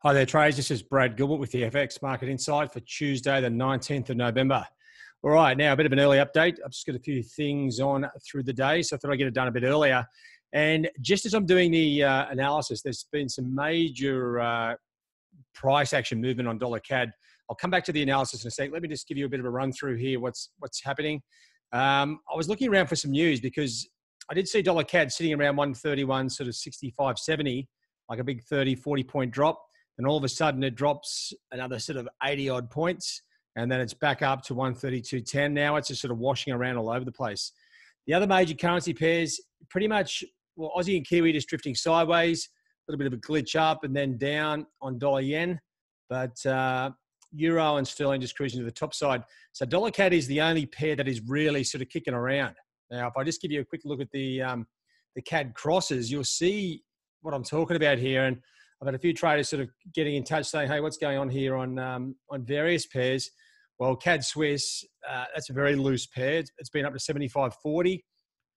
Hi there, traders. This is Brad Gilbert with the FX Market Insight for Tuesday, the 19th of November. All right, now a bit of an early update. I've just got a few things on through the day, so I thought I'd get it done a bit earlier. And just as I'm doing the analysis, there's been some major price action movement on dollar CAD. I'll come back to the analysis in a sec. Let me just give you a bit of a run through here. What's happening? I was looking around for some news because I did see dollar CAD sitting around 131, sort of 65.70, like a big 30, 40 point drop. And all of a sudden it drops another sort of 80 odd points. And then it's back up to 132.10. Now it's just sort of washing around all over the place. The other major currency pairs, pretty much, well, Aussie and Kiwi just drifting sideways, a little bit of a glitch up and then down on dollar yen. But euro and sterling just cruising to the top side. So dollar CAD is the only pair that is really sort of kicking around. Now, if I just give you a quick look at the CAD crosses, you'll see what I'm talking about here. And I've had a few traders sort of getting in touch saying, hey, what's going on here on various pairs? Well, CAD Swiss, that's a very loose pair. It's been up to 75.40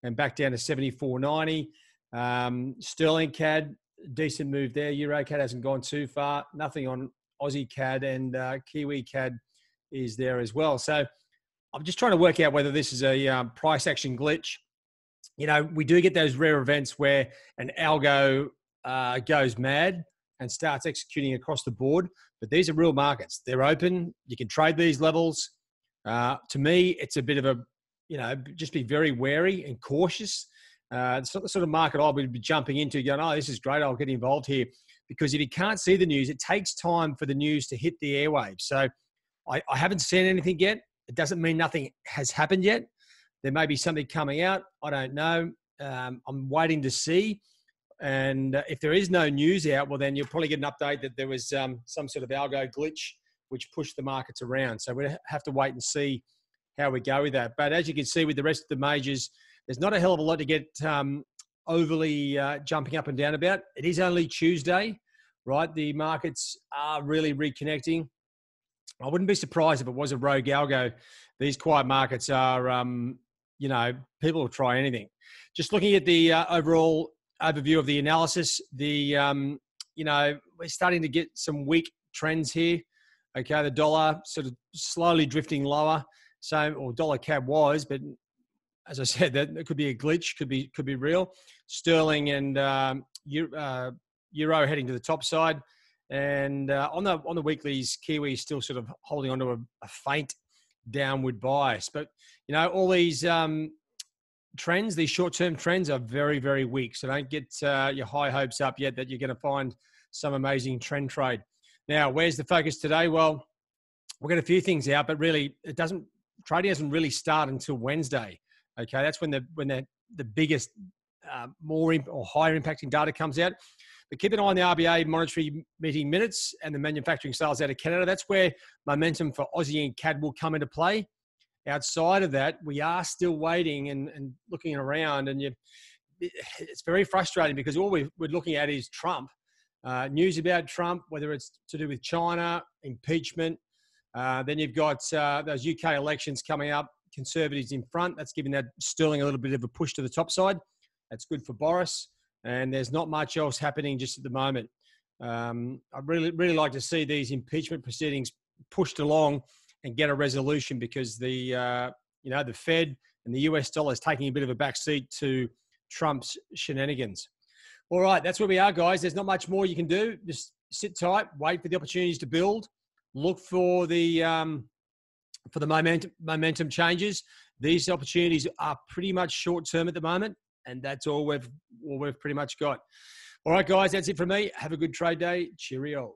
and back down to 74.90. Sterling CAD, decent move there. Euro CAD hasn't gone too far. Nothing on Aussie CAD, and Kiwi CAD is there as well. So I'm just trying to work out whether this is a price action glitch. You know, we do get those rare events where an algo goes mad and starts executing across the board. But these are real markets. They're open. You can trade these levels. To me, it's a bit of a, just be very wary and cautious. It's not the sort of market I would be jumping into going, oh, this is great, I'll get involved here. Because if you can't see the news, it takes time for the news to hit the airwaves. So I haven't seen anything yet. It doesn't mean nothing has happened yet. There may be something coming out. I don't know. I'm waiting to see. And if there is no news out, well, then you'll probably get an update that there was some sort of algo glitch which pushed the markets around. So we have to wait and see how we go with that. But as you can see with the rest of the majors, there's not a hell of a lot to get overly jumping up and down about. It is only Tuesday, right? The markets are really reconnecting. I wouldn't be surprised if it was a rogue algo. These quiet markets are, people will try anything. Just looking at the overall overview of the analysis, we're starting to get some weak trends here. Okay, the dollar sort of slowly drifting lower. Or dollar CAD was, but as I said, that it could be a glitch, could be real. Sterling and euro heading to the top side, and on the weeklies, Kiwi is still sort of holding onto a faint downward bias. But all these trends, these short-term trends are very, very weak. So don't get your high hopes up yet that you're going to find some amazing trend trade. Now, where's the focus today? Well, we'll get a few things out, but really trading doesn't really start until Wednesday. Okay, that's when the biggest, more or higher impacting data comes out. But keep an eye on the RBA monetary meeting minutes and the manufacturing sales out of Canada. That's where momentum for Aussie and CAD will come into play. Outside of that, we are still waiting and looking around, and it's very frustrating because all we're looking at is Trump. News about Trump, whether it's to do with China, impeachment. Then you've got those UK elections coming up, Conservatives in front. That's giving that sterling a little bit of a push to the top side. That's good for Boris. And there's not much else happening just at the moment. I'd really like to see these impeachment proceedings pushed along and get a resolution, because the Fed and the US dollar is taking a bit of a backseat to Trump's shenanigans. All right, that's where we are, guys. There's not much more you can do. Just sit tight, wait for the opportunities to build, look for the momentum changes. These opportunities are pretty much short term at the moment, and that's all we've pretty much got. All right, guys, that's it from me. Have a good trade day. Cheerio.